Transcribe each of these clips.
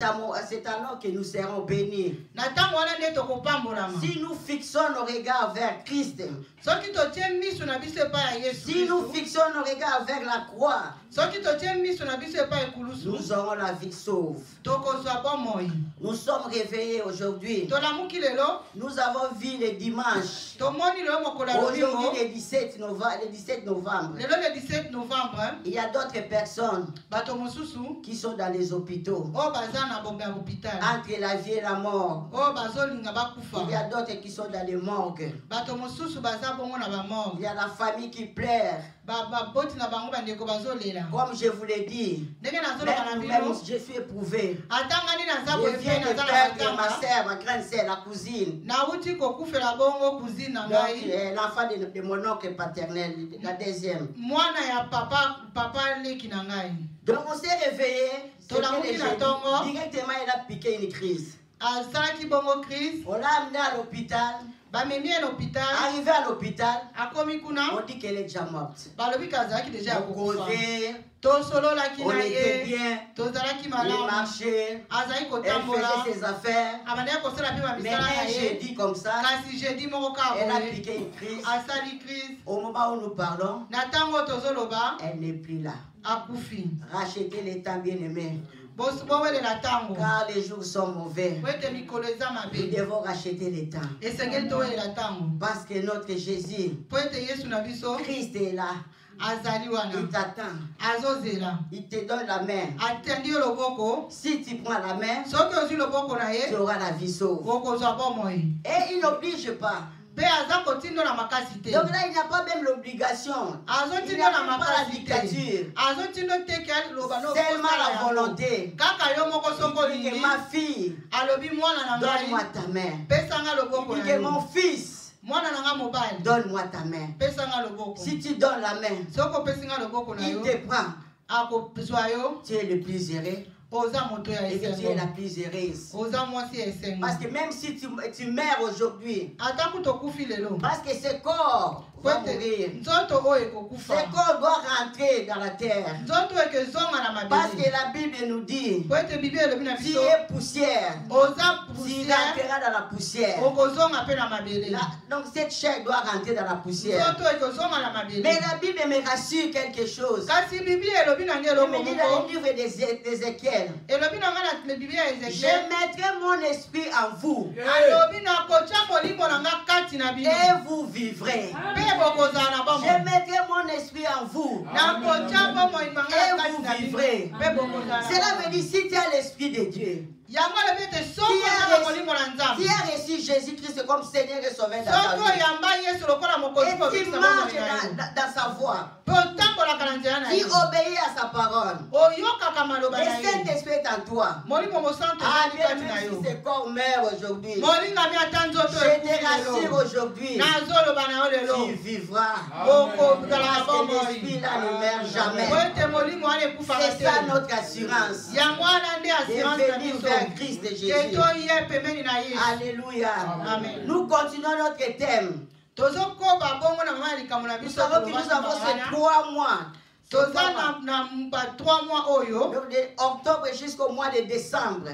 C'est alors que nous serons bénis. Si nous fixons nos regards vers Christ, si nous fixons nos regards vers la croix, nous aurons la vie sauve. Nous sommes réveillés aujourd'hui. Nous avons vu le dimanche. Aujourd'hui, le 17 novembre. Il y a d'autres personnes qui sont dans les hôpitaux. Entre la vie et la mort. Il y a d'autres qui sont dans les morgues. Il y a la famille qui pleure. Comme je vous l'ai dit, même je suis éprouvé. Je viens de perdre ma soeur, ma grande soeur, la cousine. L'enfant de mon oncle paternel, la deuxième. Donc on s'est réveillé. Directement, elle a piqué une crise. On l'a amené à l'hôpital. Arrivé à l'hôpital, on dit qu'elle est déjà morte. On était bien, il marchait, elle faisait ses affaires. Mais un jeudi comme ça, elle a piqué une crise. Au moment où nous parlons, elle n'est plus là. Racheter les temps bien-aimés. Car les jours sont mauvais. Nous devons racheter les temps. Parce que notre Jésus, Christ est là. Il t'attend. Il te donne la main. Si tu prends la main, tu auras la vie sauve. Et il n'oblige pas. Donc là, il n'a pas même l'obligation. Il n'a même pas la dictature. Seulement la volonté. Il dit que ma fille, donne-moi ta main. Il dit que mon fils, donne-moi ta main. Si tu donnes la main, il te prend. Tu es le plus heureux. Et que tu es la plus heureuse. Parce que même si tu meurs aujourd'hui, parce que ce corps va mourir, ce corps doit rentrer dans la terre. Parce que la Bible nous dit, tu es poussière, tu entreras dans la poussière. Donc cette chair doit rentrer dans la poussière. Mais la Bible me rassure quelque chose. Il me dit dans le livre d'Ézéchiel, je mettrai mon esprit en vous et vous vivrez. Je mettrai mon esprit en vous et vous vivrez. Cela veut dire si tu as l'esprit de Dieu, qui a reçu Jésus-Christ comme Seigneur et Sauveur dans ta vie, et qui marche dans sa voie, qui obéit à sa parole, le Saint-Esprit est en toi. Ah, bien, même si ce corps meurt aujourd'hui, je te rassure aujourd'hui, tu vivras. Parce que l'esprit là ne meurt jamais. C'est ça notre assurance. De venir vers Christ Jésus. Alléluia. Nous continuons notre thème. Nous savons que nous avons ces 3 mois. Donc de octobre jusqu'au mois de décembre.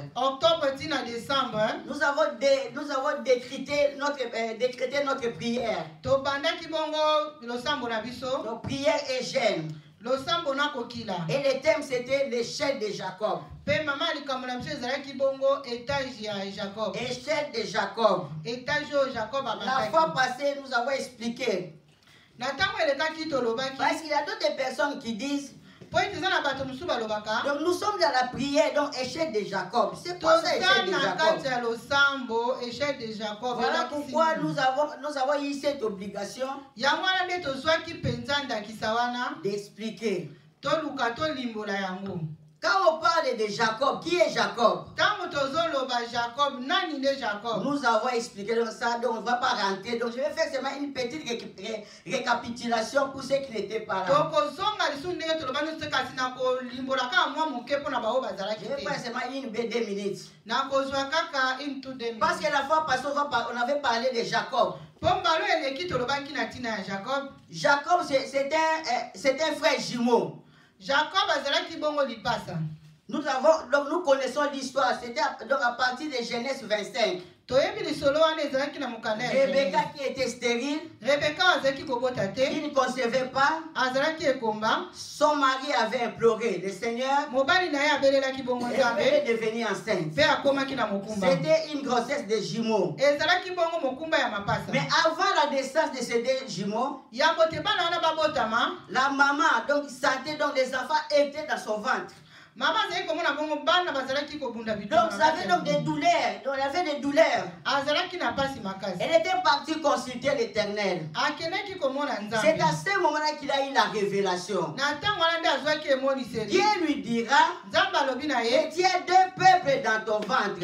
Nous avons décrété notre prière. Notre prière est jeûne. Et le thème c'était l'échelle de Jacob. Échelle de Jacob. La fois passée, nous avons expliqué. Parce qu'il y a d'autres personnes qui disent, donc nous sommes dans la prière, donc échelle de Jacob. C'est pour ça échelle de Jacob. Voilà pourquoi nous avons eu cette obligation d'expliquer. Quand on parle de Jacob, qui est Jacob? Nous avons expliqué donc ça, donc on ne va pas rentrer. Donc je vais faire seulement une petite récapitulation pour ceux qui n'étaient pas là. Je vais faire seulement 1 ou 2 minutes. Parce que la fois passée, on avait parlé de Jacob. Jacob, c'est un frère jumeau. Jacob, nous Donc nous connaissons l'histoire. C'était donc à partir de Genèse 25. Rebecca qui était stérile, qui ne concevait pas, son mari avait imploré le Seigneur et elle est devenue enceinte. C'était une grossesse de jumeaux. Mais avant la naissance de ces deux jumeaux, la maman donc sentait donc les enfants étaient dans son ventre. Donc ça avait donc des douleurs. Donc elle avait des douleurs. Elle était partie consulter l'Éternel. C'est à ce moment-là qu'il a eu la révélation. Dieu lui dira, et tu as deux peuples dans ton ventre.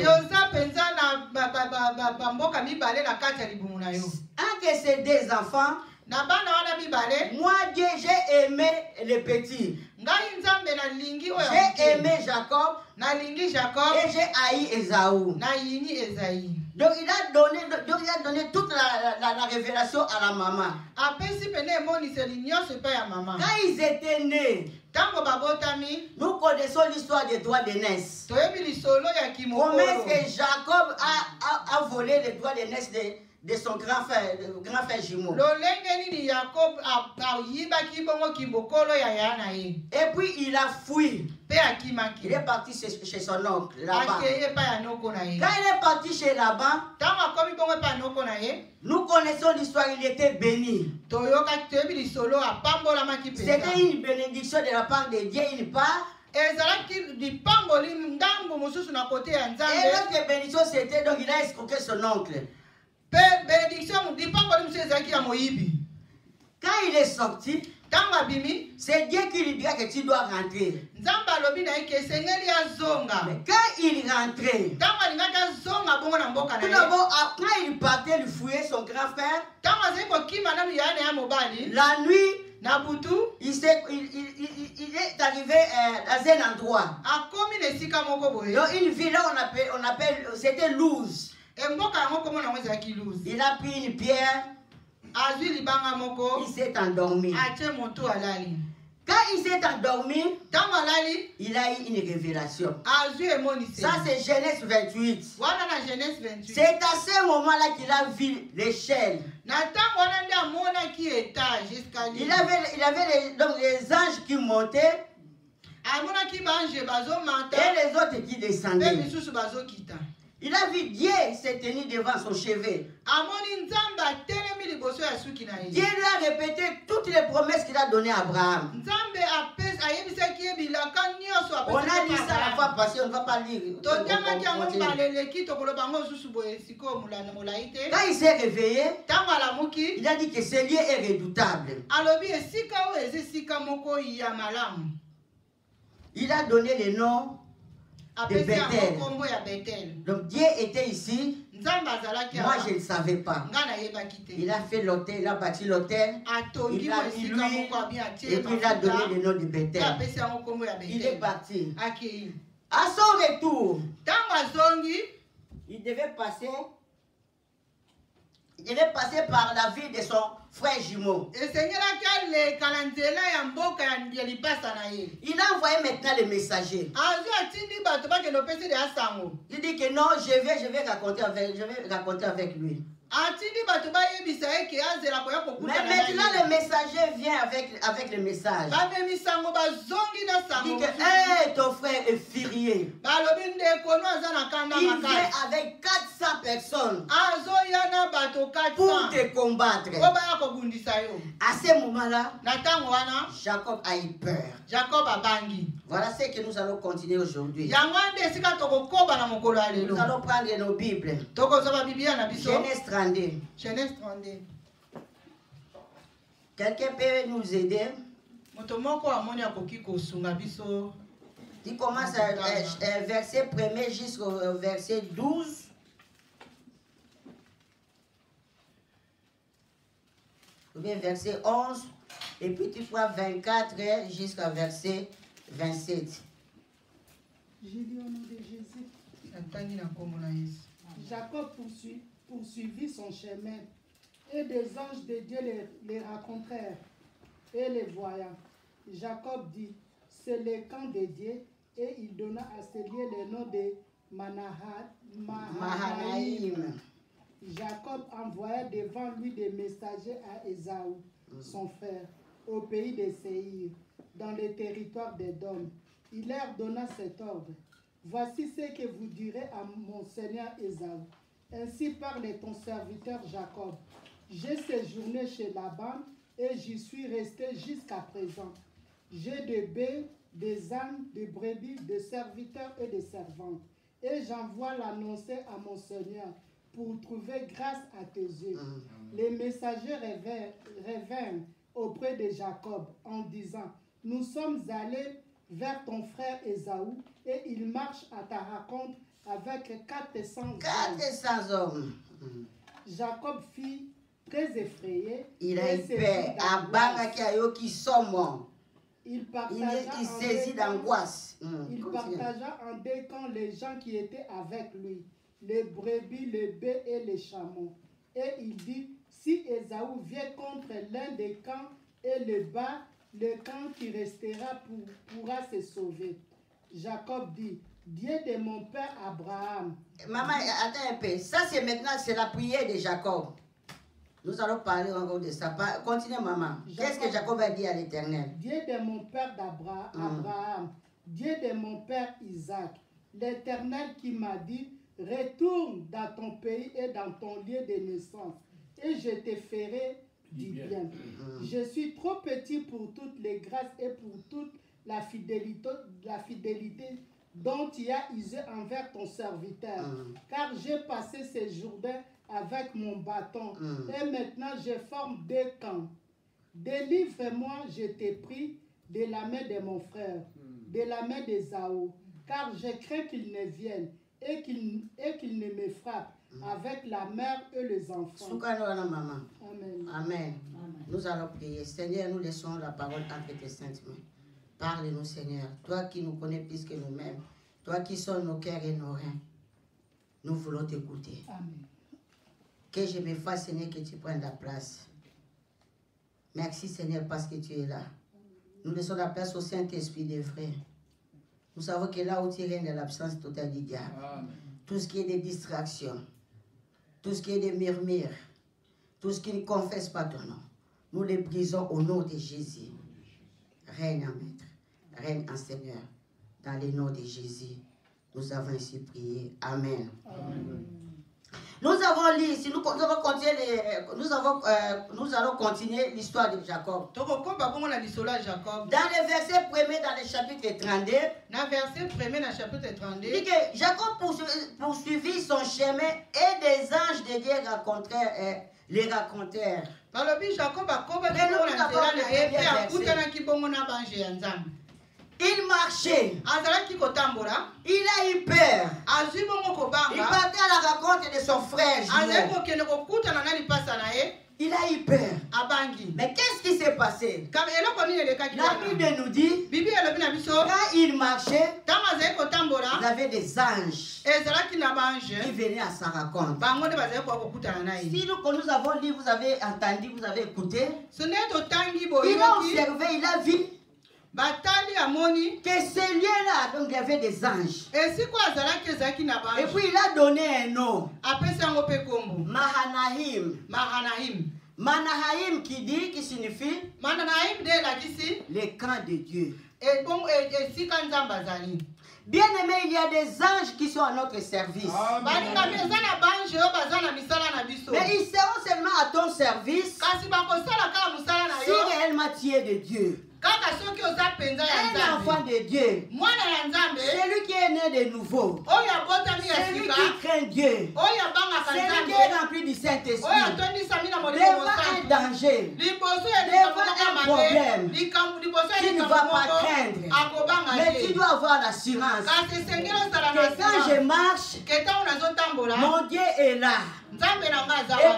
Un de ces deux enfants, moi Dieu j'ai aimé les petits. J'ai aimé Jacob et j'ai haï Esaü. Donc il a donné toute la révélation à la maman. Quand ils étaient nés, nous connaissons l'histoire des doigts d'aînesse. Comment est-ce que Jacob a volé les doigts d'aînesse de son grand frère jumeau. Et puis il a fui. Il est parti chez son oncle là-bas. Quand il est parti chez là-bas, nous connaissons l'histoire, il était béni. C'était une bénédiction de la part de Dieu, il part. Et l'autre bénédiction c'était donc il a escroqué son oncle. Quand il est sorti, c'est Dieu qui lui dira que tu dois rentrer. Mais quand il rentrait, tout d'abord, quand il partait, il fouillait son grand frère. La nuit, il est arrivé dans un endroit. Dans une ville là, on appelle c'était Luz. Il a pris une pierre. Il s'est endormi. Quand il s'est endormi, il a eu une révélation. Ça c'est Genèse 28. C'est à ce moment-là qu'il a vu l'échelle. Il avait donc les anges qui montaient et les autres qui descendaient. Il a vu Dieu se tenir devant son chevet. Dieu lui a répété toutes les promesses qu'il a données à Abraham. On a dit ça la fois passée, on ne va pas lire. Quand il s'est réveillé, il a dit que ce lieu est redoutable. Il a donné le nom de Bethel. Donc Dieu était ici. Moi je ne savais pas. Il a fait l'autel, il a bâti l'autel. Il a mis l'huile et puis il a donné le nom de Bethel. Il est parti. À son retour, il devait passer par la ville de son frère jumeau. Il a envoyé maintenant le messager. Il dit que non, je vais raconter avec lui. Mais maintenant le messager vient avec le message. Il dit que ton frère est furieux. Il vient avec 400 personnes pour te combattre. À ce moment-là, Jacob a eu peur. Voilà ce que nous allons continuer aujourd'hui. Nous allons prendre nos Bibles. Genèse 32. Quelqu'un peut nous aider? Tu commences verset 1er jusqu'au verset 12. Ou bien verset 11. Et puis tu prends 24 jusqu'à verset 27. J'ai lu au nom de Jésus. Jacob poursuivit son chemin, et des anges de Dieu les rencontrèrent, et les voyant. Jacob dit, c'est le camp de Dieu et il donna à ce lieu le nom de Mahanaïm. Jacob envoya devant lui des messagers à Ésaü, son frère, au pays de Séir, dans le territoire d'Édom. Il leur donna cet ordre. Voici ce que vous direz à mon seigneur Ésaü. Ainsi parle ton serviteur Jacob. J'ai séjourné chez Laban et j'y suis resté jusqu'à présent. J'ai des bœufs, des ânes, des brebis, des serviteurs et des servantes. Et j'envoie l'annoncer à mon Seigneur pour trouver grâce à tes yeux. Les messagers revinrent auprès de Jacob en disant, nous sommes allés vers ton frère Ésaü et il marche à ta rencontre avec 400 hommes. Jacob fut très effrayé. Il a eu peur. Il saisit d'angoisse. Il partagea en deux camps les gens qui étaient avec lui, les brebis, les bœufs et les chameaux. Et il dit, si Ésaü vient contre l'un des camps et le bat, le camp qui restera pourra se sauver. Jacob dit, Dieu de mon père Abraham. Maman, attends un peu. Ça, c'est maintenant, c'est la prière de Jacob. Nous allons parler encore de ça. Continuez, maman. Qu'est-ce que Jacob a dit à l'Éternel? Dieu de mon père Abraham, Dieu de mon père Isaac, l'Éternel qui m'a dit, retourne dans ton pays et dans ton lieu de naissance, et je te ferai du bien. Je suis trop petit pour toutes les grâces et pour toute la fidélité dont tu as usé envers ton serviteur, car j'ai passé ces jours-là avec mon bâton, et maintenant je forme deux camps. Délivre-moi, je t'ai pris, de la main de mon frère, de la main d'Ésaü, car je crains qu'il ne vienne et qu'il ne me frappe avec la mère et les enfants. Amen. Amen. Amen. Nous allons prier. Seigneur, nous laissons la parole entre tes saintes mains. Parle-nous, Seigneur. Toi qui nous connais plus que nous-mêmes, toi qui sonnes nos cœurs et nos reins, nous voulons t'écouter. Amen. Que je me fasse, Seigneur, que tu prennes la place. Merci, Seigneur, parce que tu es là. Nous laissons la place au Saint-Esprit des frères. Nous savons que là où tu règnes de l'absence totale du diable, tout ce qui est des distractions, tout ce qui est des murmures, tout ce qui ne confesse pas ton nom, nous les brisons au nom de Jésus. Règne en maître, règne en Seigneur. Dans le nom de Jésus, nous avons ainsi prié. Amen. Amen. Nous avons lu ici, nous allons continuer l'histoire de Jacob. Dans le verset 1er dans le chapitre 32, il dit que Jacob poursuivit son chemin et des anges de Dieu les racontèrent. Il marchait. Il a eu peur. Il partait à la rencontre de son frère. Il a eu peur. Mais qu'est-ce qui s'est passé? La Bible nous dit, quand il marchait, il avait des anges qui venaient à sa rencontre. Si nous avons lu, vous avez entendu, vous avez écouté, il a observé, il a vu que ce lieu-là, donc il y avait des anges. Et puis il a donné un nom. Mahanaïm qui signifie le camp de Dieu. Bien aimé, il y a des anges qui sont à notre service. Mais ils seront seulement à ton service si réellement tu es de Dieu. Un enfant de Dieu, celui qui est né de nouveau, celui qui craint Dieu, celui qui est rempli du Saint-Esprit, devant un danger, devant un problème, tu ne vas pas craindre, mais tu dois avoir l'assurance que quand je marche, mon Dieu est là. Et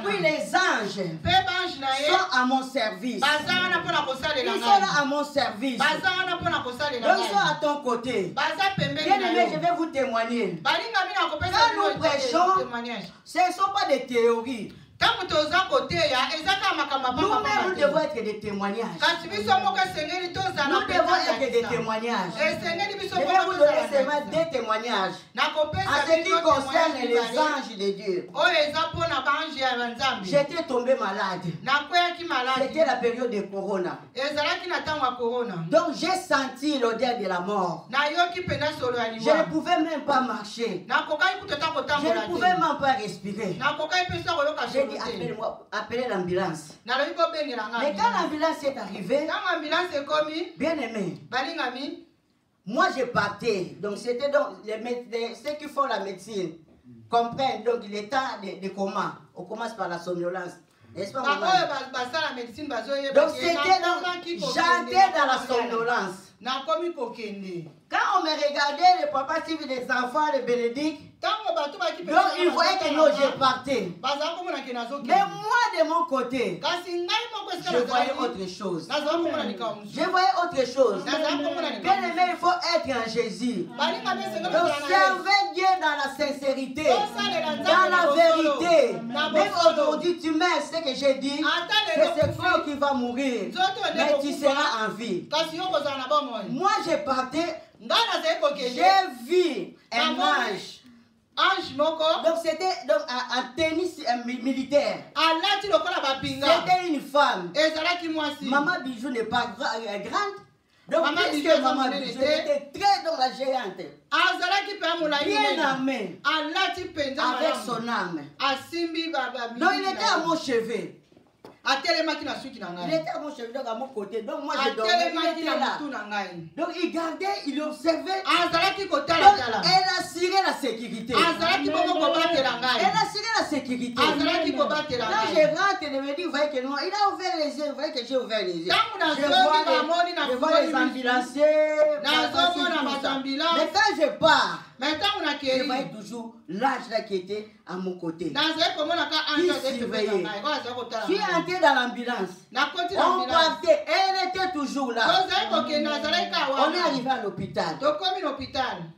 puis les anges sont à mon service. Ils sont là à mon service. Donc ils sont à ton côté. Bien aimé, je vais vous témoigner. Quand nous prêchons, ce ne sont pas des théories. Nous-mêmes, nous devons être des témoignages. Nous devons être des témoignages. Je vais vous donner seulement des témoignages en ce qui concerne les anges de Dieu. J'étais tombé malade. C'était la période de Corona. Donc j'ai senti l'odeur de la mort. Je ne pouvais même pas marcher. Je ne pouvais même pas respirer. J'ai dit, appelez l'ambulance. Mais quand l'ambulance est arrivée, bien aimé, moi je partais. Donc c'était donc ceux qui font la médecine comprennent donc l'état de coma. On commence par la somnolence. N'est-ce pas? Donc c'était donc, j'entrais dans la somnolence. Quand on me regardait, le papa suivi des enfants de Bénédicte, donc il voyait que non, je partais. Mais moi de mon côté, je voyais autre chose. Je voyais autre chose. Bien aimé, il faut être en Jésus. Donc servez Dieu dans la sincérité, dans la vérité. Même aujourd'hui, tu mets ce que j'ai dit, c'est ce frère qui va mourir, mais tu seras en vie. Moi, je partais, j'ai vu un ange. Donc c'était un tennis militaire. C'était une femme. Maman Bijou n'est pas grande. Donc puisque Maman Bijou était très dans la géante, bien armée, avec son âme. Donc il était à mon chevet. Il était à mon chevet, donc à mon côté. Donc moi je dormais, il était là. Donc il gardait, il observait. Donc elle assurait la sécurité. Elle assurait la sécurité. Quand je rentre, elle me dit, vous voyez que non, il a ouvert les yeux, vous voyez que j'ai ouvert les yeux. Je vois les ambulanciers. Mais quand je pars, je voyais toujours l'âge là qui était à mon côté. Qui surveillait. Je suis entré dans l'ambulance. On partait, elle était toujours là. On est arrivé à l'hôpital.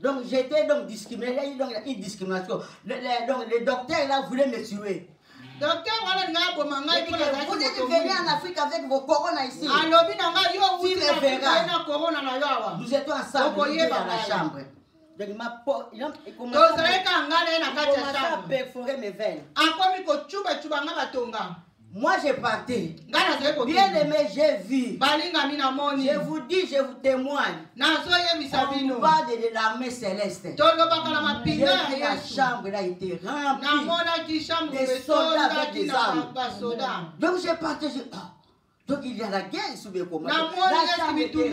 Donc j'étais donc discriminé. Il y a eu donc une discrimination. Le docteur là voulait me tuer. Vous êtes venu en Afrique avec vos coronas ici. Tu me verras. Nous étions ensemble dans la chambre. Donc il commençait à perforer mes veines. Moi je partais. Bien aimé, j'ai vu. Je vous dis, je vous témoigne. On parle de l'armée céleste. J'ai vu la chambre, elle a été remplie des soldats avec des armes. Donc j'ai parté. Donc il y a la guerre sous mes commandes. La chambre était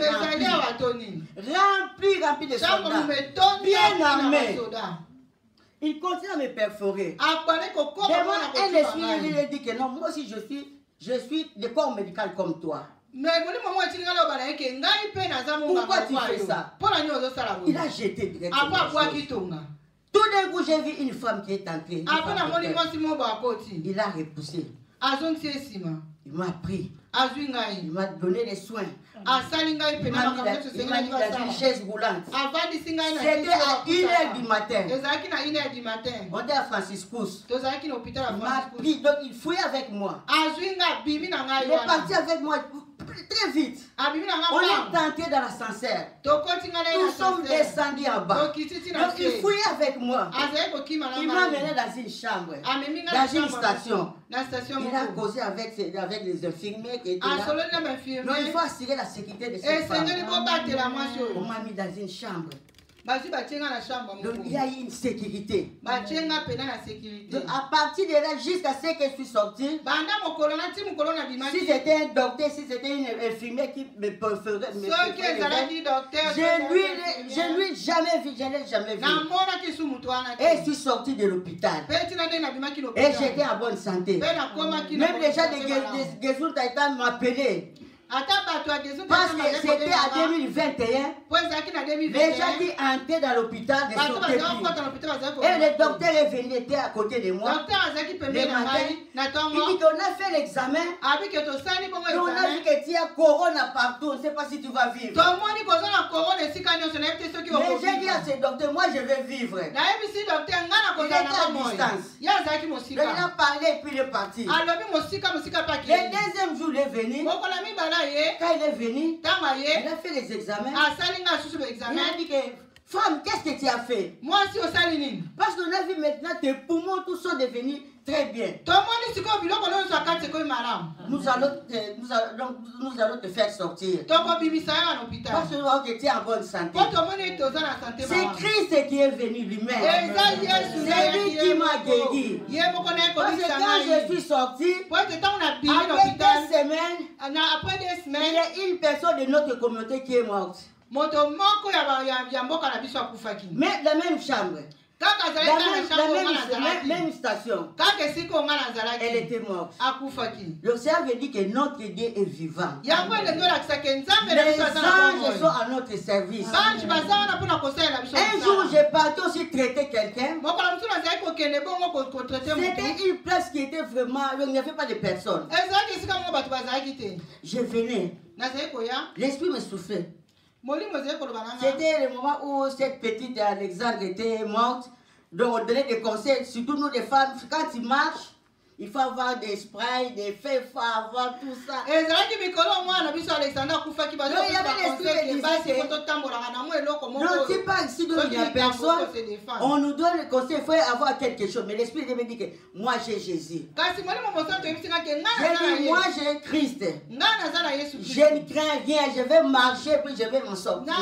remplie de soldats. Bien armés. Il continue à me perforer. Devant un esprit, il lui dit que non, moi aussi je suis de corps médical comme toi. Pourquoi tu fais ça? Il a jeté directement. Tout d'un coup, j'ai vu une femme qui est entrée. Il a repoussé. Il m'a pris. Il m'a donné des soins. Il m'a mis dans une chaise roulante. C'était à 1h du matin. On était à Franciscus. Il m'a pris, donc il fouillait avec moi. Il est parti avec moi très vite. On est entré dans l'ascenseur. Nous sommes descendus en bas. Donc il fouillait avec moi. Il m'a mené dans une chambre, dans une station. Il a causé avec les infirmiers qui étaient là. Donc il faut assurer la sécurité de cette femme. On m'a mis dans une chambre. Donc il y a eu une sécurité. Donc, à partir de là, jusqu'à ce que je suis sorti, si c'était un docteur, si c'était une infirmière qui me préférait, je ne lui ai jamais vu, je ne l'ai jamais vu. Et je suis sorti de l'hôpital. Et j'étais en bonne santé. Même les gens de Gesund Titan m'appelaient. Parce que c'était à 2021, les gens qui entraient dans l'hôpital ne sortaient plus. Et le docteur est venu, était à côté de moi. Le matin, il dit qu'on a fait l'examen. On a vu que tu as corona partout. On ne sait pas si tu vas vivre. Mais j'ai dit à ce docteur, moi je vais vivre. Il était à distance. il a parlé et puis il est parti. Le deuxième jour, il est venu. Quand il est venu, il a fait les examens. Il a dit que, femme, qu'est-ce que tu as fait? Parce qu'on a vu maintenant tes poumons, tous sont devenus très bien. Nous allons te faire sortir. Parce que tu es en bonne santé. C'est Christ qui est venu lui-même. C'est lui qui m'a guéri. Parce que quand je suis sorti, après 2 semaines, il y a une personne de notre communauté qui est morte. Mais la même chambre. La même station. Elle était morte. Le Seigneur veut dire que notre Dieu est vivant. Les anges sont à notre service. Un jour, j'ai parti aussi traiter quelqu'un. C'était une place qui était vraiment... Il n'y avait pas de personne. Je venais. L'esprit me soufflait. C'était le moment où cette petite Alexandre était morte. Donc on donnait des conseils, surtout nous les femmes, quand tu marches, il faut avoir des sprays, des feuilles, il faut avoir tout ça. Donc, il y avait l'esprit qui disait donc tu parles ici d'où il n'y a personne, on nous donne le conseil, il faut avoir quelque chose. Mais l'esprit me dit que moi j'ai Jésus. J'ai dit moi j'ai Christ. Je ne crains rien, je vais marcher puis je vais m'en sortir.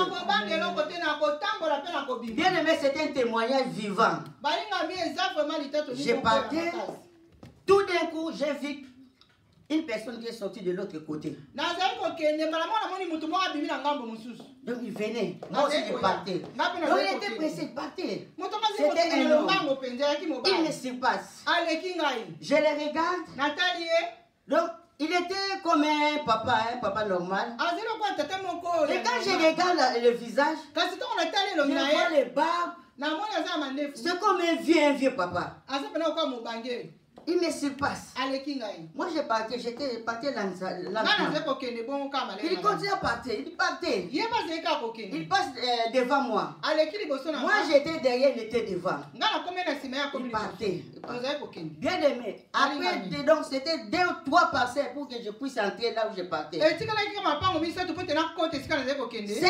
Bien aimé, c'est un témoignage vivant. J'ai parti. Tout d'un coup, j'ai vu une personne qui est sortie de l'autre côté. Donc il venait. Moi aussi, je partais. Donc il était pressé de partir. C'était un homme. Il me surpasse. Je le regarde. Donc il était comme un papa normal. Et quand je regarde le visage, je vois les barbes. C'est comme un vieux papa. Il me surpasse. Moi j'étais parti là. Il continue à partir. Il partait. Il passe devant moi. Moi j'étais derrière, il était devant. Il partait. Bien aimé. Après, donc c'était 2 ou 3 parcelles pour que je puisse entrer là où je partais. Ce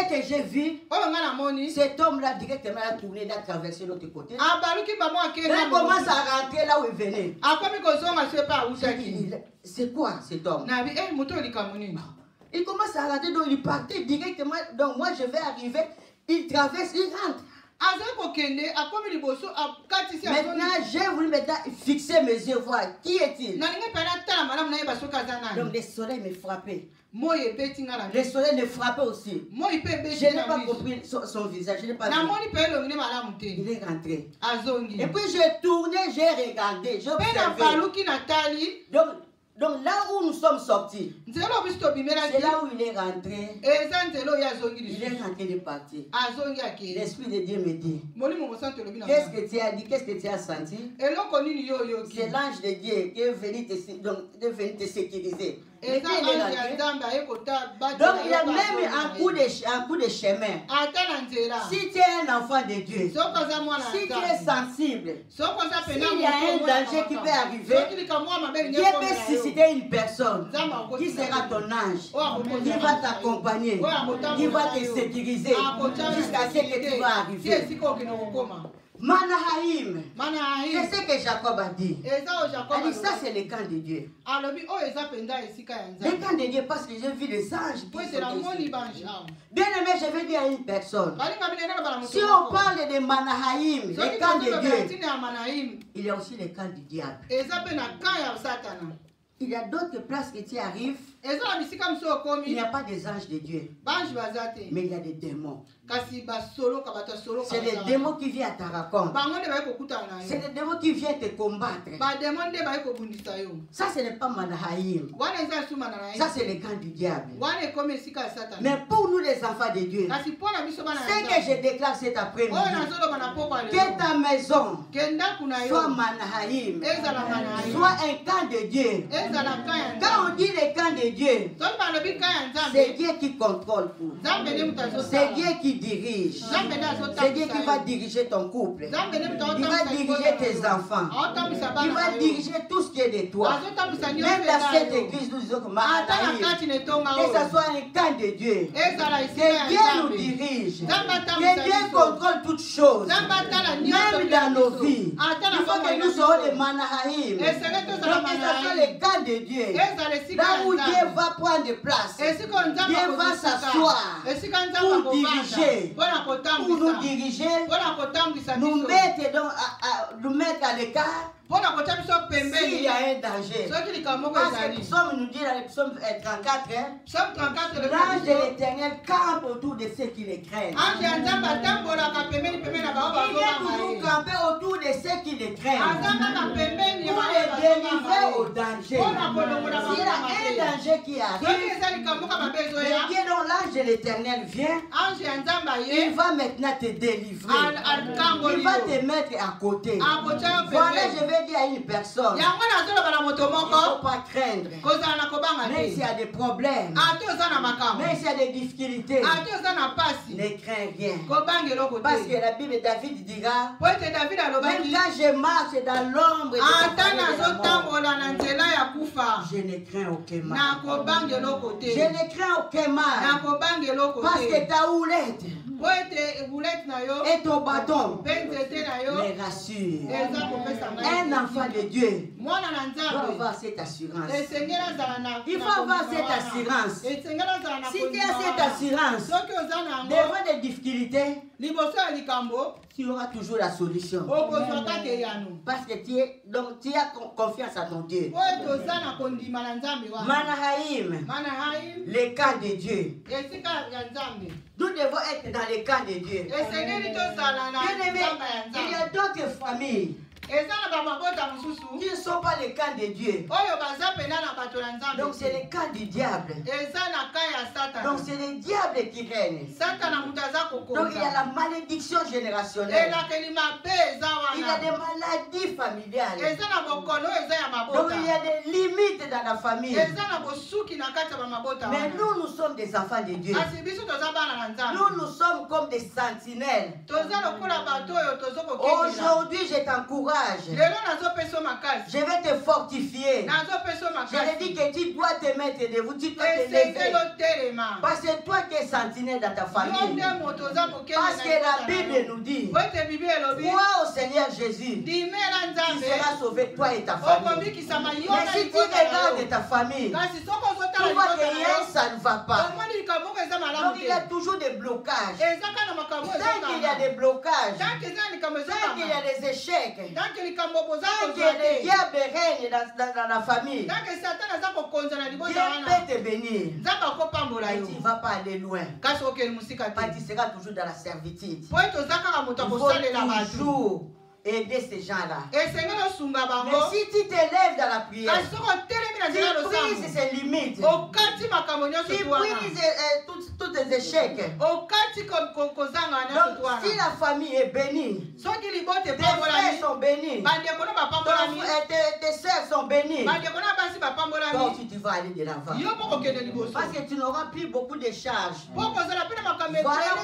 que j'ai vu, cet homme-là directement a tourné, il a traversé l'autre côté. Il commence à rentrer là où il venait. C'est quoi cet homme? Il commence à rentrer, donc il partait directement. Donc moi je vais arriver, il traverse, il rentre. Maintenant j'ai voulu fixer mes yeux, voir qui est-il. Donc le soleil me frappait. Le soleil me frappait aussi. Je n'ai pas compris son visage. Je n'ai pas vu. Il est rentré. Et puis j'ai tourné, j'ai regardé, j'ai observé. Donc là où nous sommes sortis, c'est là où il est rentré. Il est rentré de partir. L'Esprit de Dieu me dit, qu'est-ce que tu as dit, qu'est-ce que tu as senti? C'est l'ange de Dieu qui est venu te sécuriser. Donc il a même un coup de chemin. Si tu es un enfant de Dieu, si tu es sensible, s'il y a un danger qui peut arriver, Dieu peut susciter une personne qui sera ton ange, qui va t'accompagner, qui va te sécuriser jusqu'à ce que tu vas arriver. Manahaïm. C'est ce que Jacob a dit. Il a dit ça c'est le camp de Dieu. Le camp de Dieu parce que j'ai vu les anges. Bien aimé, je vais dire à une personne. Si on parle de Manahaïm, le camp de Dieu, il y a aussi le camp du diable. Il y a d'autres places que tu arrives. Il n'y a pas des anges de Dieu. Mais il y a des démons. C'est des démons qui viennent à te raconter. C'est des démons qui viennent te combattre. Ça, ce n'est pas Manahaïm. Ça, c'est le camp du diable. Mais pour nous, les enfants de Dieu, c'est que je déclare cet après-midi. Que ta maison soit Manahaïm, soit un camp de Dieu. Quand on dit le camp de Dieu, c'est Dieu qui contrôle tout. C'est Dieu qui dirige. C'est Dieu qui va diriger ton couple. Il va diriger tes enfants. Il va diriger tout ce qui est de toi. Même dans cette église, nous disons que ce soit un camp de Dieu. Que Dieu nous dirige. Que Dieu contrôle toutes choses. Même dans nos vies. Il faut que nous soyons les Manahaïm. Donc que ce soit le camp de Dieu. Là où Dieu va prendre place. Dieu va s'asseoir pour diriger. Pour nous diriger. Nous mettre à l'écart. S'il y a un danger. Parce que le psaume nous dit dans le psaume 34, l'ange de l'Éternel campe autour de ceux qui les craignent. Il vient toujours camper autour de ceux qui les craignent. Pour les délivrer au danger. S'il y a un danger qui arrive, donc l'ange de l'Éternel vient. Il va maintenant te délivrer. Il va te mettre à côté. Voilà, je vais dire à une personne, il ne faut pas craindre. Même s'il y a des problèmes, même s'il y a des difficultés, ne crains rien. Parce que la Bible, David dira, même quand je marche dans l'ombre de la mort, je ne crains aucun mal. Je ne crains aucun mal. Parce que ta houlette et ton bâton me rassure. Un enfant de Dieu doit avoir cette assurance. Il faut avoir cette assurance. Si tu as cette assurance, devant des difficultés, tu auras toujours la solution. Parce que tu as confiance à ton Dieu. Manahaïm, le cas de Dieu. Nous devons être dans le cas de Dieu. Bien-aimé, il y a d'autres familles qui ne sont pas les cas de Dieu. Donc c'est le cas du diable. Donc c'est le diable qui règne. Donc il y a la malédiction générationnelle. Il y a des maladies familiales. Donc il y a des limites dans la famille. Mais nous sommes des enfants de Dieu. Nous sommes comme des sentinelles. Aujourd'hui je t'encourage. Je vais te fortifier. Je te dis que tu dois te mettre debout, tu dois te lever. Parce que toi qui es sentinelle dans ta famille. Parce que la Bible nous dit, crois au Seigneur Jésus, tu seras sauvé, toi et ta famille. Mais si tu regardes ta famille, tu vois que rien, ça ne va pas. Donc il y a toujours des blocages. Tant qu'il y a des blocages, tant qu'il y a des échecs, tant que le diable règne dans la famille, Dieu peut te bénir. Mais tu ne vas pas aller loin. Tu seras toujours dans la servitude. Il faut toujours aider ces gens-là. Mais si tu t'élèves dans la prière, tu brises ses limites, tu brises tous tes échecs. Donc si la famille est bénie, tes frères sont bénis, tes soeurs sont bénies, donc tu vas aller de l'avant. Parce que tu n'auras plus beaucoup de charges. Voilà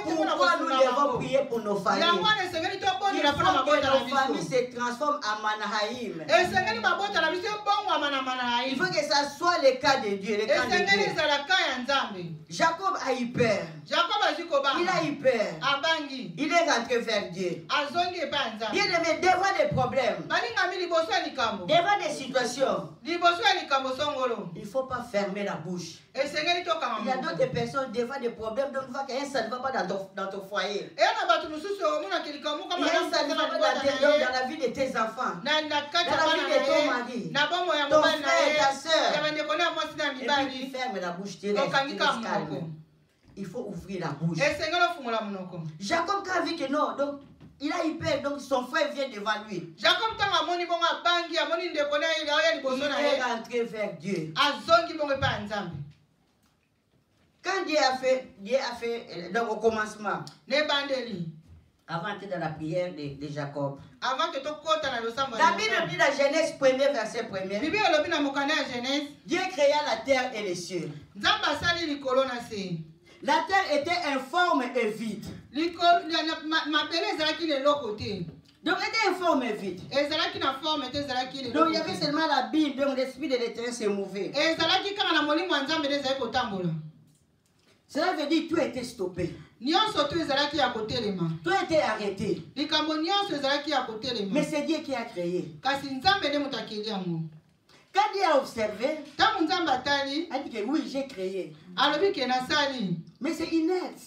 pourquoi nous devons prier pour nos familles. Il faut que nos familles se transforment en Manahaïm. Il faut que ça soit le cas de Dieu. Le cas de Dieu. Jacob a eu peur. Il a eu peur. Il est rentré vers Dieu. Bien aimé, devant des problèmes, devant des situations, il ne faut pas fermer la bouche. Il y a d'autres personnes devant des problèmes, donc ça ne va pas dans ton foyer. Ça ne va pas dans la vie de tes enfants, dans la vie de ton mari, ton frère, ta soeur. Et puis tu fermes la bouche, tu restes calme. Il faut ouvrir la bouche. Jacob a vu que non, donc il a eu peur, donc son frère vient devant lui. Il est rentré vers Dieu. Quand Dieu a fait donc au commencement, avant d'être dans la prière de Jacob, la Bible dit dans Genèse 1er, verset 1er, Dieu créa la terre et les cieux. La terre était informe et vide. Donc elle était informe et vide. Donc il y avait seulement la Bible, donc l'esprit de l'Éternel se mouvait. Cela veut dire que tout était stoppé. Tout était arrêté. Mais c'est Dieu qui a créé. Quand Dieu a observé, il a dit que oui, j'ai créé. Mais c'est inerte.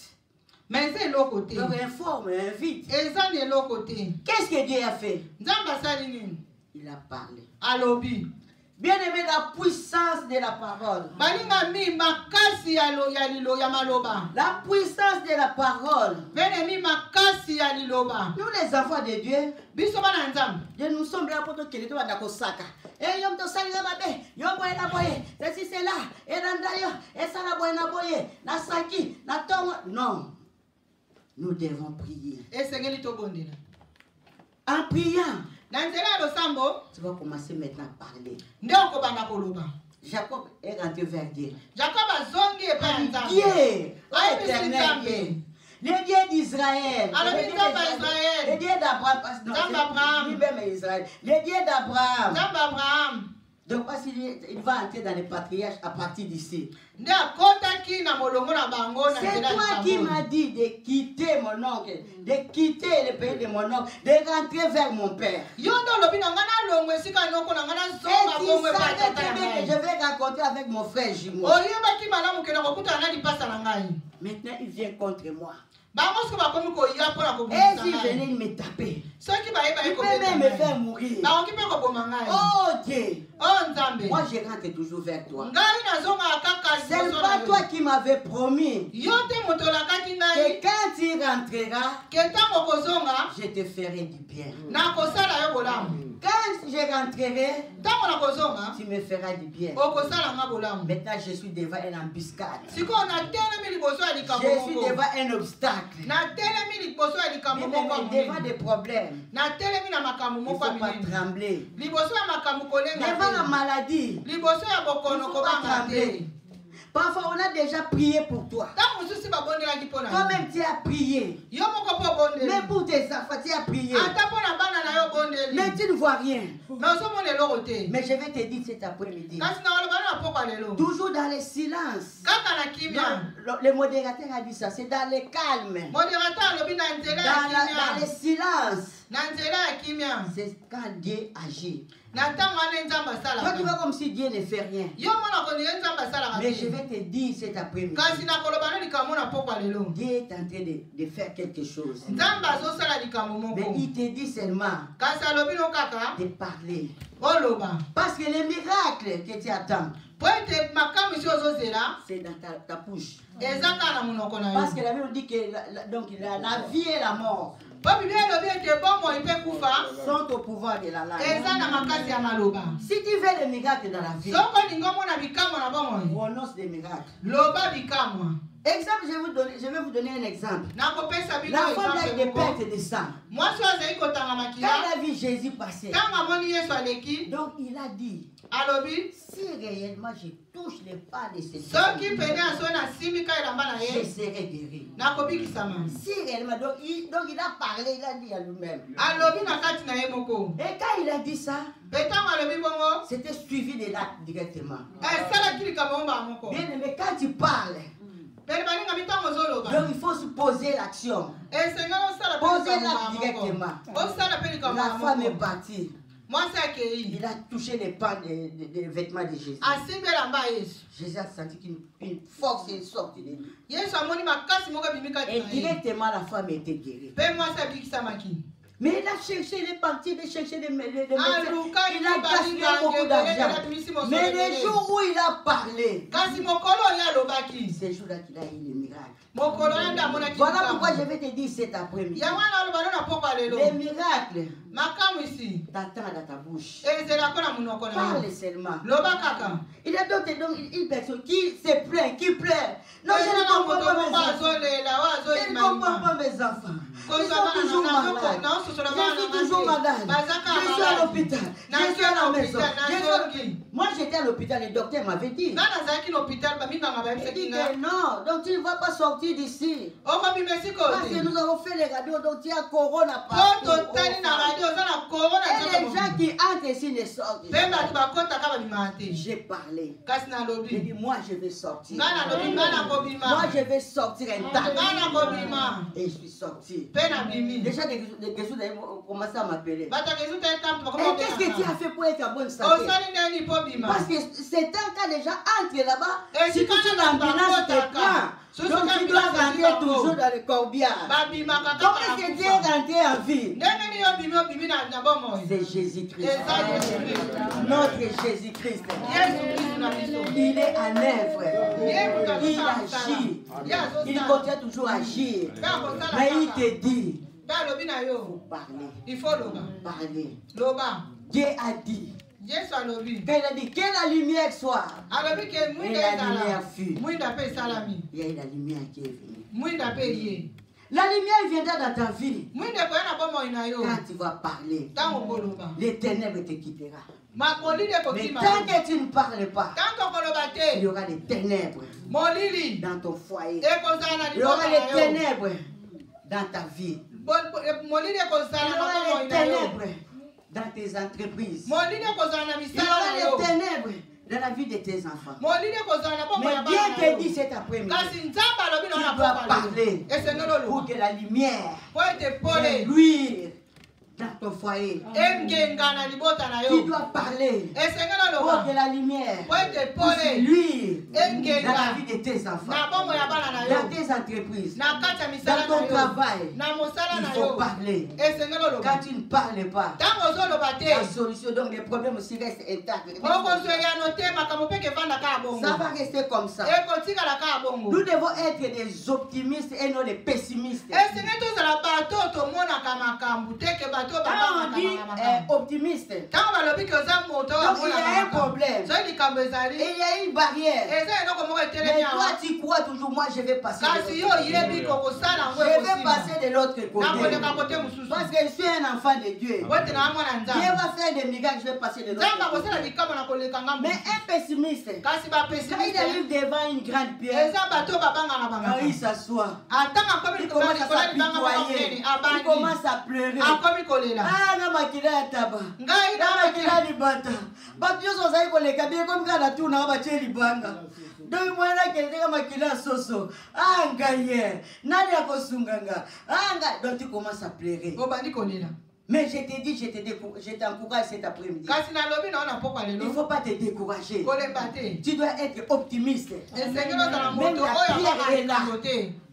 Donc informe, vide. Qu'est-ce que Dieu a fait? Il a parlé. Bien aimé, la puissance de la parole. La puissance de la parole. Nous les enfants de Dieu, nous sommes là pour que les gens saka. Et yom to sali na babe, yom boy na boye, ceci c'est là, et nandayo, et ça na boye na boye, na saki, na tom. Non, nous devons prier. En priant, tu vas commencer maintenant à parler. Jacob est rentré vers Dieu. Dieu, l'éternel Dieu, le Dieu d'Israël, le Dieu d'Abraham, le Dieu d'Abraham. Donc, il va entrer dans les patriarches à partir d'ici. C'est toi qui m'as dit de quitter mon oncle, de quitter le pays de mon oncle, de rentrer vers mon père. Et tu savais très bien que je vais rencontrer avec mon frère jumeau. Maintenant, il vient contre moi. Et s'il venait me taper, il peut même me faire mourir. Oh Dieu, moi je rentre toujours vers toi. C'est pas toi qui m'avais promis que quand tu rentreras, je te ferai du bien. Quand je rentrerai, tu me feras du bien. Maintenant je suis devant une embuscade. Je suis devant un obstacle. Devant des problèmes. Il ne faut pas trembler. Devant la maladie, il ne faut pas trembler. Parfois, on a déjà prié pour toi. Toi-même, tu as prié. Mais pour tes enfants, tu as prié. Mais tu ne vois rien. Mais je vais te dire cet après-midi. Toujours dans le silence. Le modérateur a dit ça. C'est dans le calme. Dans le silence. C'est quand Dieu agit. Toi, tu vois comme si Dieu ne fait rien. Mais je vais te dire cet après-midi. Dieu est en train de faire quelque chose. Mais il te dit seulement de parler. Parce que les miracles que tu attends, c'est dans ta bouche. Parce que la Bible dit que la vie et la mort sont au pouvoir de la langue. Si tu veux le miracle dans la vie, prononce des miracles. Exemple, je vais vous donner un exemple. La femme a eu des pertes de sang. Quand elle a vu Jésus passer, donc il a dit, si réellement je touche les pas de ce sang, je serai guéri. Si réellement, donc il a parlé, il a dit à lui-même. Et quand il a dit ça, c'était suivi de l'acte directement. Bien aimé, quand tu parles, donc il faut se poser l'action. Poser l'acte directement. La femme est partie. Il a touché les pans des vêtements de Jésus. Jésus a senti qu'une force est sortie de lui. Et directement la femme était guérie. Mais il a cherché, il est parti de chercher des médecins. Il a gaspillé beaucoup d'argent. Mais le jour où il a parlé, c'est le jour-là qu'il a eu le miracle. Voilà pourquoi je vais te dire cet après-midi. Les miracles t'attendent dans ta bouche. Parle seulement. Il y a d'autres, une personne qui se plaint, qui pleure. Non, je ne comprends pas mes enfants. Je ne comprends pas mes enfants. Ils sont toujours malades. Je suis toujours malade. Je suis à l'hôpital. Je suis à la maison. Moi, j'étais à l'hôpital, le docteur m'avait dit. Il dit que non, donc tu ne vas pas sortir d'ici. Parce que nous avons fait les radios, donc il y a Corona partout. Et les gens qui entrent ici ne sortent. J'ai parlé. J'ai dit, moi, je vais sortir. Moi, je vais sortir intact. Et je suis sorti. Déjà, des questions ont commencé à m'appeler. Et qu'est-ce que tu as fait pour être en bonne santé? Parce que c'est un cas déjà entre là-bas. Si tu es l'ambulance, te prend. Donc tu dois rentrer toujours dans le corbillard. Comment est-ce que tu es rentré en vie? C'est Jésus-Christ. Notre Jésus-Christ. Il est en œuvre. Il agit. Il continue toujours à agir. Mais il te dit, il faut parler. Dieu a dit. Il a dit que la lumière soit. Et la lumière fut. Il y a la lumière qui est venue. La lumière viendra dans ta vie. Quand tu vas parler, les ténèbres te quitteront. Mais tant que tu ne parles pas, il y aura des ténèbres dans ton foyer. Il y aura des ténèbres dans ta vie. Il y aura des ténèbres dans tes entreprises. Il y aura des ténèbres dans la vie de tes enfants. Mais Dieu te dit cet après-midi, tu dois parler pour que la lumière luire dans ton foyer. Tu dois parler pour que la lumière luire dans la vie de tes enfants, dans tes entreprises, dans ton travail. Il faut parler. Quand tu ne parles pas, la solution, donc les problèmes aussi restent intacts. Ça va rester comme ça. Nous devons être des optimistes et non des pessimistes. Quand on dit optimiste, donc il y a un problème. Et il y a une barrière. Mais toi tu crois toujours, moi je vais passer de l'autre côté. Parce que je suis un enfant de Dieu. Dieu va faire des miracles, je vais passer de l'autre côté. Mais un pessimiste, quand il arrive devant une grande pierre, il s'assoit. Il commence à s'apitoyer. Il commence à pleurer. Ah, na makila ya taba. Na makila libata. Bato yoso zai koleka bien comme quand la tourne ba che libanga. Donc moi là quelqu'un makila soso. Ah ngaye. Nani akosunganga. Ah nga. Donc tu commences à pleurer. Mais je t'ai dit, je t'encourage cet après-midi. Il ne faut pas te décourager. Tu dois être optimiste. Même la pierre est là.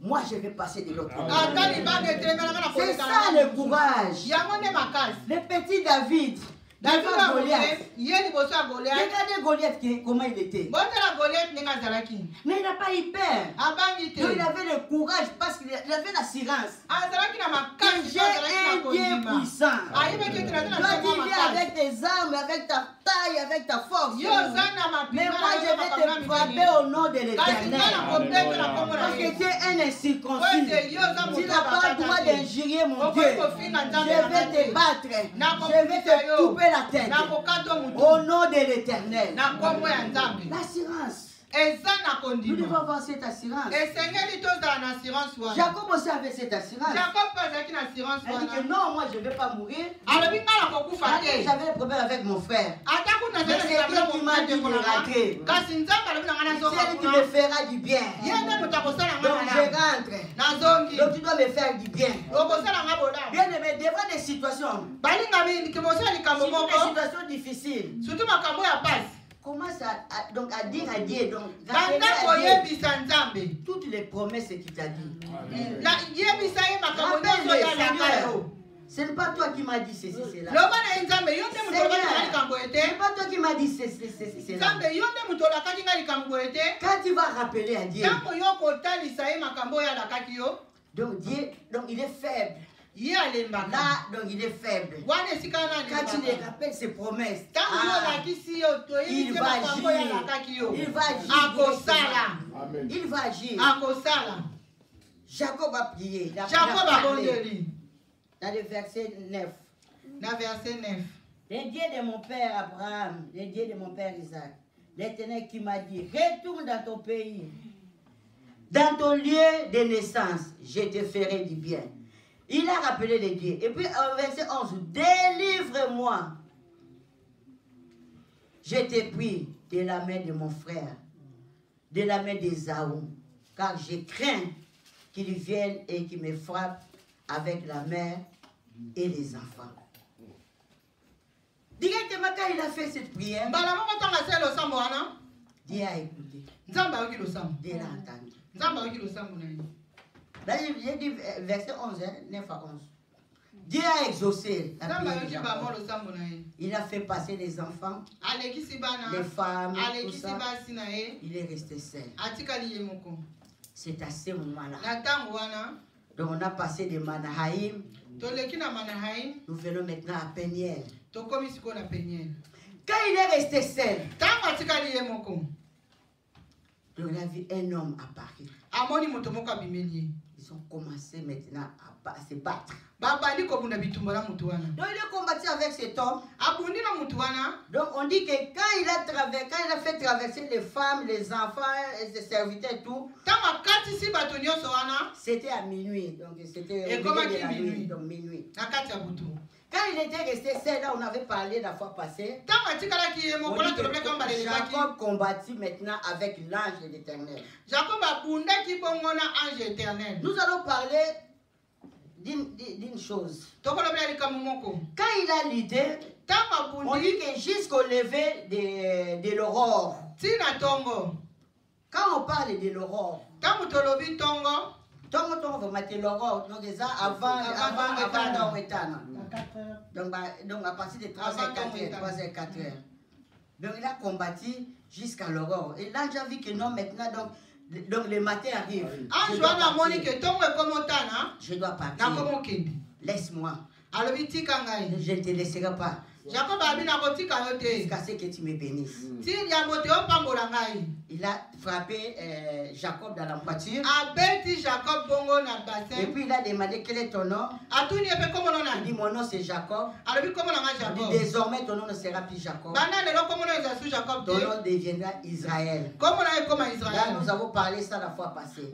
Moi, je vais passer de l'autre côté. C'est ça le courage. Le petit David. Regardez Goliath comment il était. Mais il n'a pas eu peur. Donc il avait le courage parce qu'il avait l'assurance que j'ai un Dieu puissant. Toi tu viens avec tes armes, avec ta taille, avec ta force. Mais moi je vais te frapper au nom de l'Éternel. Parce que tu es un incirconcis. Tu n'as pas le droit d'injurier mon Dieu. Je vais te battre. Je vais te couper la tête. Au nom de l'Éternel. L'assurance. Nous devons avoir cette assurance. Jacob aussi avait cette assurance. Il dit que non, moi je ne vais pas mourir. J'avais un problème avec mon frère. Mais c'est Dieu qui m'a dit de rentrer. C'est lui qui me fera du bien. Donc je rentre. Donc tu dois me faire du bien. Bien aimé, devant des situations. Des situations difficiles. Commence à dire à Dieu, donc, toutes les promesses qu'il t'a dit. Ce n'est pas toi qui m'as dit ceci, c'est là. Ce n'est pas toi qui m'as dit ceci, c'est là. Quand tu vas rappeler à Dieu, donc Dieu, donc il est faible. Là, donc il est faible. Quand tu les rappelles ses promesses, il va agir. Il va agir. Il va agir. Jacob a prié. Jacob a parlé. Dans le verset 9. le Dieu de mon père Abraham, le Dieu de mon père Isaac, l'Éternel qui m'a dit, retourne dans ton pays, dans ton lieu de naissance, je te ferai du bien. Il a rappelé les dieux. Et puis au verset 11, délivre-moi. Je te prie de la main de mon frère, de la main d'Ésaü, car je crains qu'il vienne et qu'il me frappe avec la mère et les enfants. Directement quand il a fait cette prière, Dieu a écouté. Dieu a entendu. Là, j'ai dit verset 11, 9 à 11. Dieu a exaucé la prière de Jacob. Il a fait passer les enfants, les femmes, tout ça. Il est resté seul. C'est à ce moment-là. Donc on a passé de Manahaïm. Nous venons maintenant à Peniel. Quand il est resté seul, donc il a vu un homme apparaître. Ils ont commencé maintenant à se battre. Donc il a combattu avec cet homme. Donc on dit que quand il a fait traverser les femmes, les enfants, les serviteurs et tout, c'était à minuit. Donc c'était au milieu de la nuit. Donc minuit. Quand il était resté seul, là on avait parlé la fois passée. On dit que Jacob combattit maintenant avec l'ange de l'Éternel. Nous allons parler d'une chose. Quand il a l'idée, on dit que jusqu'au lever de l'aurore. Quand on parle de l'aurore, donc à partir de 3h, 4h. Donc il a combattu jusqu'à l'aurore. Et là j'ai vu que non maintenant donc le matin arrive. Je dois partir. Laisse-moi. Je ne te laisserai pas. Jusqu'à ce que tu me bénisses. Il a frappé Jacob dans la voiture. Et puis il a demandé quel est ton nom. Il dit mon nom c'est Jacob. Il dit désormais ton nom ne sera plus Jacob. Ton nom deviendra Israël. Là nous avons parlé ça la fois passée.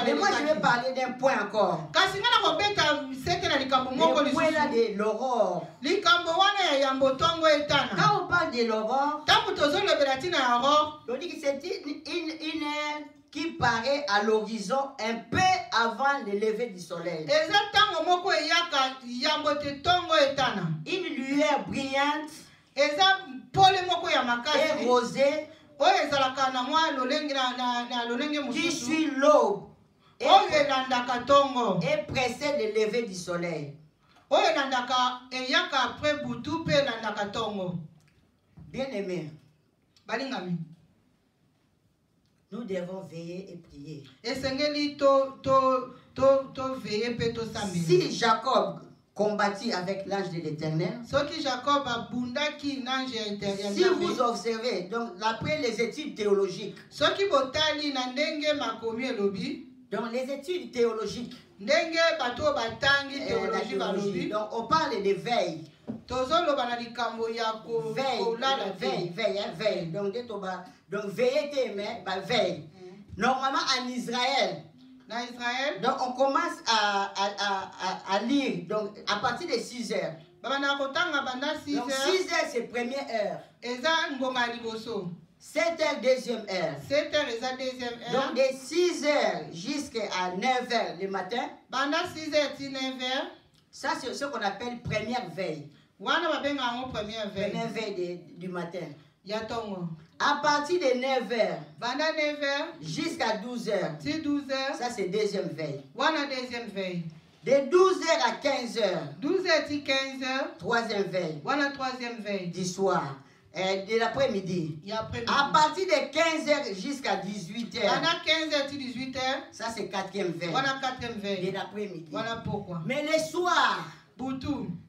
Mais moi je vais parler d'un point encore. Le point là de l'aurore. Quand on parle de l'aurore, on dit que c'est une heure qui paraît à l'horizon un peu avant le lever du soleil. Une lueur brillante et rosée qui suit l'aube et précède le lever du soleil. Bien aimé, nous devons veiller et prier. Si Jacob combattit avec l'ange de l'Éternel, si vous observez, donc après les études théologiques, donc les études théologiques, donc on parle de veille. Veille. Donc veiller, veille. Normalement en Israël, donc on commence à lire donc à partir de 6 heures. Donc 6 heures c'est première heure. 7 heures deuxième heure. Donc de 6 heures jusqu'à 9 heures le matin. Ça c'est ce qu'on appelle première veille. Première veille du matin. À partir de 9 heures jusqu'à 12 heures. Ça c'est deuxième veille. De 12 heures à 15 heures. Troisième veille. Du soir. De l'après-midi. À partir de 15 heures jusqu'à 18 heures. Ça c'est quatrième veille. De l'après-midi. Mais le soir.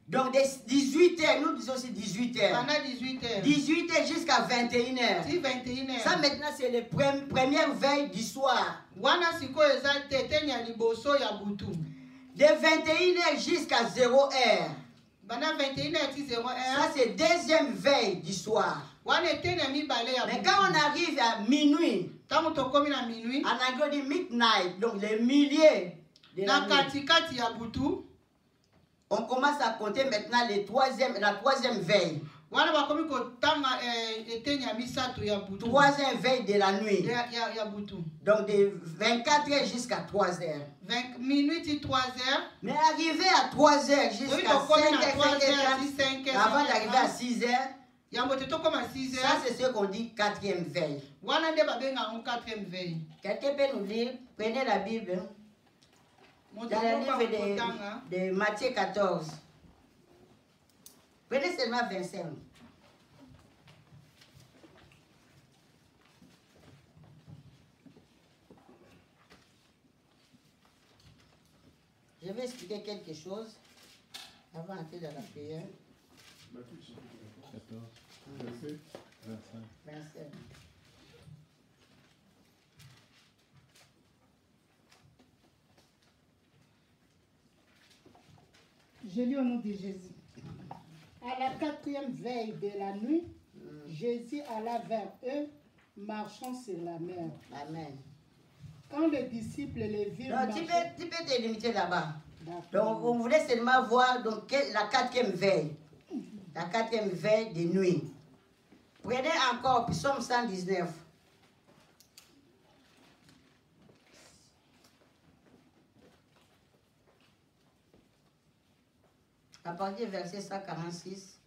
Donc de 18 heures, nous disons aussi 18 heures. 18 heures jusqu'à 21 heures. Ça maintenant c'est la première veille du soir. De 21 heures jusqu'à 0 heure. Ça, c'est deuxième veille du soir. Mais quand on arrive à minuit, en anglais, on dit midnight, donc le milieu de la nuit, on commence à compter maintenant la troisième veille. Troisième veille de la nuit. Donc de 24 heures jusqu'à 3 heures. Minuit 3 heures. Mais arrivé à 3 heures jusqu'à 5 heures, avant d'arriver à 6 heures, ça c'est ce qu'on dit quatrième veille. Quelqu'un peut nous lire, prenez la Bible. Dans le livre de Matthieu 14. Prenez seulement 25. Je vais expliquer quelque chose avant d'entrer dans la prière. Matthieu 14, verset 25. 25. Je lis au nom de Jésus. À la quatrième veille de la nuit, Jésus alla vers eux, marchant sur la mer. Amen. Quand les disciples les virent marcher... Tu peux te limiter là-bas. Donc, vous voulez seulement voir donc, la quatrième veille. La quatrième veille de nuit. Prenez encore Psaume 119. À partir du verset 146.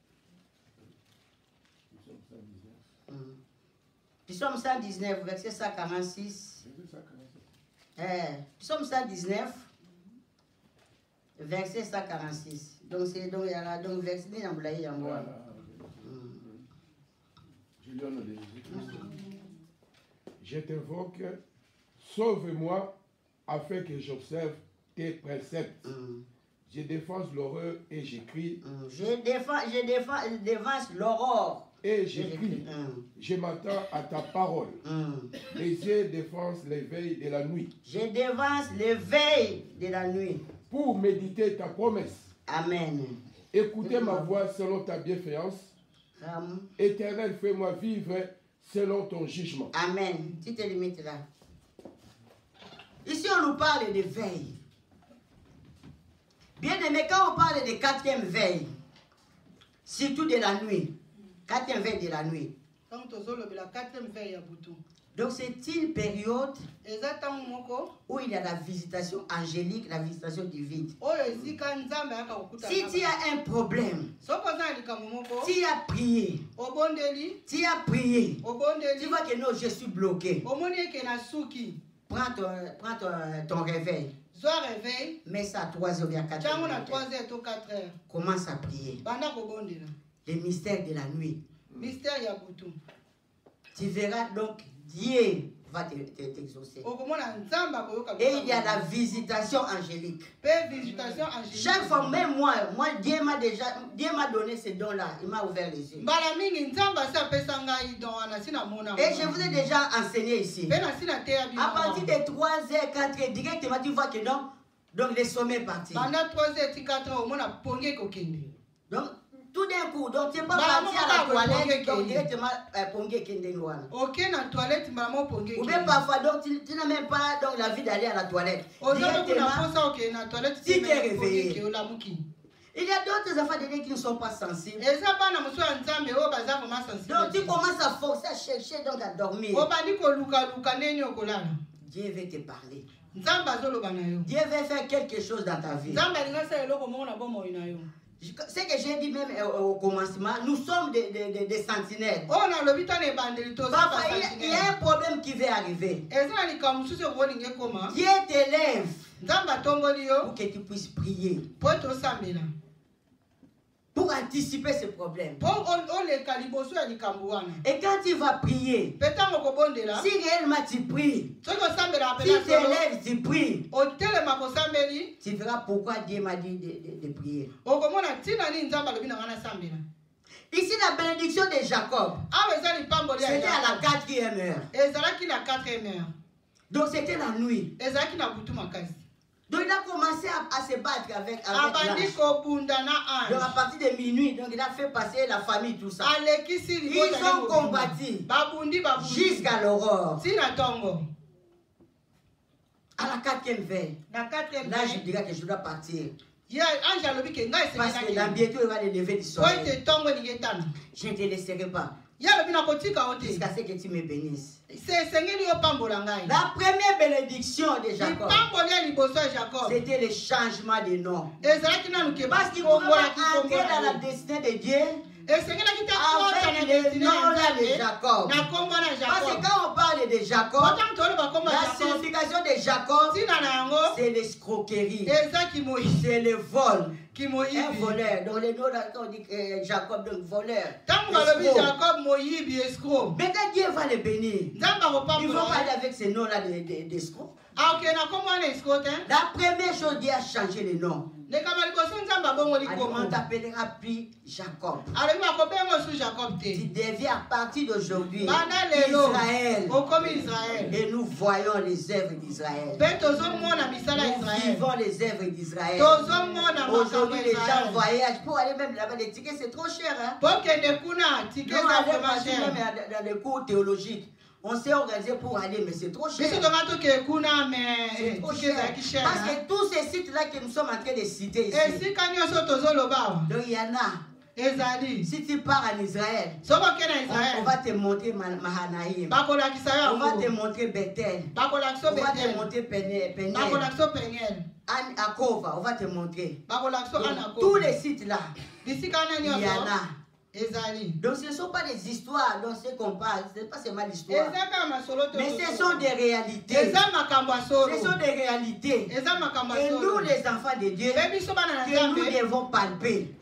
Psaume 119, verset 146. Psaume 119, verset 146. Donc, c'est donc verset en moi. Je t'invoque, sauve-moi, afin que j'observe tes préceptes. Je défense l'horreur et j'écris. Je défense l'aurore. Et j'écris. Je m'attends à ta parole. Les yeux défensent les veilles de la nuit. Je défense les veilles de la nuit. Pour méditer ta promesse. Amen. Écoutez ma voix selon ta bienfaisance. Éternel, fais-moi vivre selon ton jugement. Amen. Tu te limites là. Ici, on nous parle de veille. Bien aimé, quand on parle de quatrième veille, surtout de la nuit, quatrième veille de la nuit. Donc c'est une période où il y a la visitation angélique, la visitation divine. Si tu as un problème, tu as prié, tu vois que non, je suis bloqué. Prends ton réveil. Mets ça à 3 heures, 4 heures. Commence à prier. Les mystères de la nuit. Tu verras donc Dieu va t'exaucer. Et il y a la visitation angélique. Chaque fois, même moi Dieu m'a donné ce don-là. Il m'a ouvert les yeux. Et je vous ai déjà enseigné ici. À partir de 3 heures, 4 heures, directement, tu vois que non. Donc les sommets partis. Donc, tout d'un coup, donc tu n'es pas parti à la toilette, donc directement pongé Kendengouana. Ok, dans la toilette, maman pongé. Ou bien parfois, donc tu n'as même pas donc, la vie d'aller à la toilette. Directement, si tu es réveillé. Il y a d'autres enfants de Dieu qui ne sont pas sensibles. Donc tu commences à forcer à chercher donc à dormir. Dieu veut te parler. Dieu veut faire quelque chose dans ta vie. Ce que j'ai dit même au commencement, nous sommes des sentinelles. Parfois, il y a un problème qui va arriver. Dieu t'élève pour que tu puisses prier. Pour anticiper ce problème. Et quand tu vas prier, si réellement tu pries, si tu élèves, tu pries, tu verras pourquoi Dieu m'a dit de prier. Ici, la bénédiction de Jacob, c'était à la 4e heure. Donc c'était la nuit. Donc il a commencé à se battre avec l'ange. Donc à partir de minuit, donc il a fait passer la famille, tout ça. Ils ont combattu jusqu'à l'aurore. À la 4e veille, là je dirais que je dois partir. Parce que dans bientôt il va le lever du soleil. Je ne te laisserai pas. Jusqu'à ce que tu me bénisses. La première bénédiction de Jacob, c'était le changement de nom. Parce qu'il pouvait entrer dans la destinée de Dieu avec le nom de Jacob. Parce que quand on parle de Jacob, la signification de Jacob, c'est l'escroquerie, c'est le vol. Un voleur. Donc le nom on dit Jacob, donc voleur. Mais quand Dieu va le bénir, ils vont parler avec ce nom-là d'escroc. La première chose, Dieu a changé le nom. On t'appellera plus Jacob. Tu deviens à partir d'aujourd'hui Israël. Et nous voyons les œuvres d'Israël. Nous vivons les œuvres d'Israël. Aujourd'hui, les gens voyagent pour aller même là-bas. Les tickets, c'est trop cher. Hein? Nous allons passer même dans les cours théologiques. On s'est organisé pour aller, mais c'est trop cher. C'est trop cher. Parce que tous ces sites-là que nous sommes en train de citer ici, donc il y en a. Si tu pars en Israël, on va te montrer Mahanaïm, on va te montrer Bethel, on va te montrer Peniel, Akova, on va te montrer. Donc, tous les sites-là, il y en a. Donc ce ne sont pas des histoires dont ce qu'on parle, ce n'est pas seulement l'histoire, mais ce sont des réalités. Ce sont des réalités. Et nous les enfants de Dieu, que nous devons palper.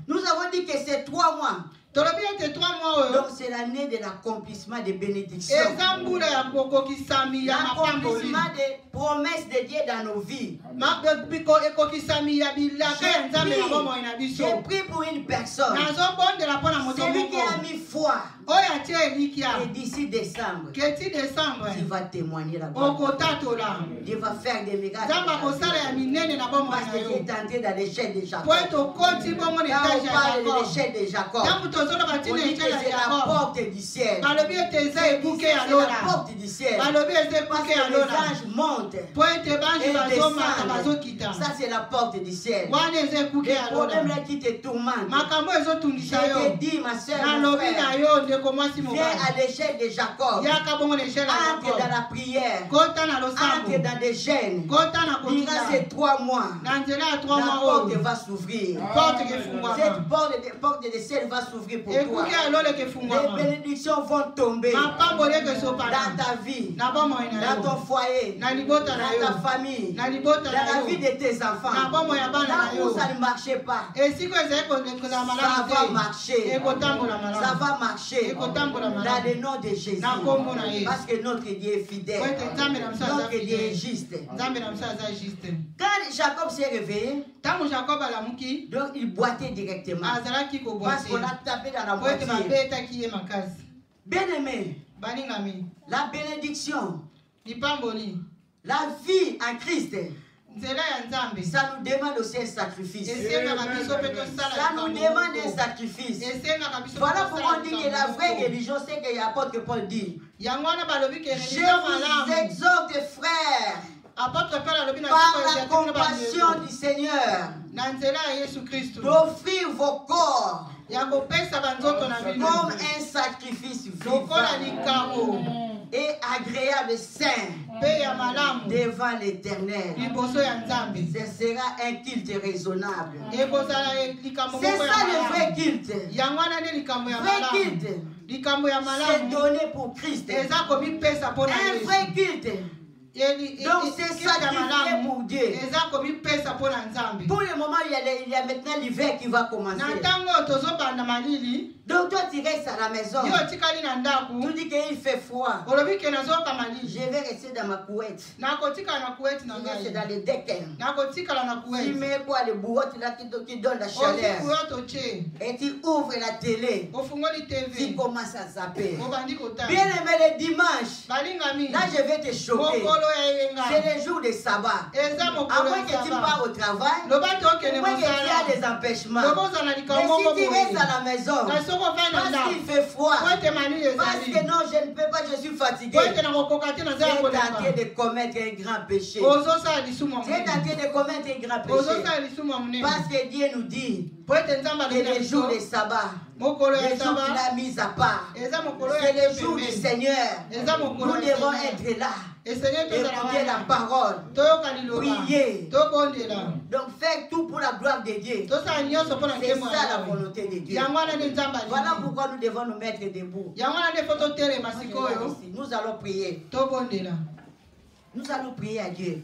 Nous avons dit que c'est 3 mois. Donc c'est l'année de l'accomplissement des bénédictions. L'accomplissement des promesses de Dieu dans nos vies. J'ai pris pour une personne. Celui qui a mis foi. Et d'ici décembre, tu vas témoigner là-bas. Dieu va faire des miracles. Parce que tu es tenté dans l'échelle de Jacob. Quand on parle de l'échelle de Jacob, on dit que c'est la porte du ciel. C'est la porte du ciel. Parce que les anges montent et descendent. Ça c'est la porte du ciel. Les problèmes là qui te tourmentent. Je te dis ma soeur, mon frère, viens à l'échelle de Jacob. Entre dans la prière. Entre dans des gènes. Durant ces 3 mois, la porte va s'ouvrir. Cette porte de ciel va s'ouvrir pour toi. Les bénédictions vont tomber dans ta vie, dans ton foyer, dans ta famille, dans la vie de tes enfants. Là où ça ne marchait pas, ça va marcher. Ça va marcher dans le nom de Jésus. Parce que notre Dieu est fidèle. Notre Dieu est juste. Quand Jacob s'est réveillé, donc il boitait directement. Parce qu'on l'a tapé dans la voiture. Bien aimé, la bénédiction, la vie en Christ, ça nous demande aussi un sacrifice. Ça nous demande un sacrifice. Voilà pourquoi on dit que la vraie religion, c'est que l'apôtre Paul dit: je vous exhorte, frères, par la compassion du Seigneur, d'offrir vos corps comme un sacrifice vivant et agréable, saint devant l'Éternel. Ce sera un culte raisonnable. C'est ça le vrai culte. Vrai culte, c'est donné pour Christ. Un vrai culte, donc c'est sacrifié pour Dieu. Pour le moment, il y a maintenant l'hiver qui va commencer. Donc toi tu restes à la maison. Tu dis qu'il fait froid. Je vais rester dans ma couette. Tu restes dans le deck. Tu mets quoi, le boîte là qui donne la chaleur. Et tu ouvres la télé. Tu commences à zapper. Bien aimé, le dimanche, là je vais te choquer. C'est les jours de sabbat. Avant que tu pars au travail, avant qu'il y a des empêchements. Mais si tu restes à la maison, parce qu'il fait froid, parce que non, je ne peux pas, je suis fatigué, tu es en train de commettre un grand péché. Tu es en train de commettre un grand péché. Parce que Dieu nous dit que les jours de sabbat, les jours qu'il a mis à part, c'est les jours du Seigneur. Nous devons être là. Écouter la parole, prier. Donc faites tout pour la gloire de Dieu. C'est ça la volonté de Dieu. Voilà pourquoi nous devons nous mettre debout. Nous allons prier. Nous allons prier à Dieu.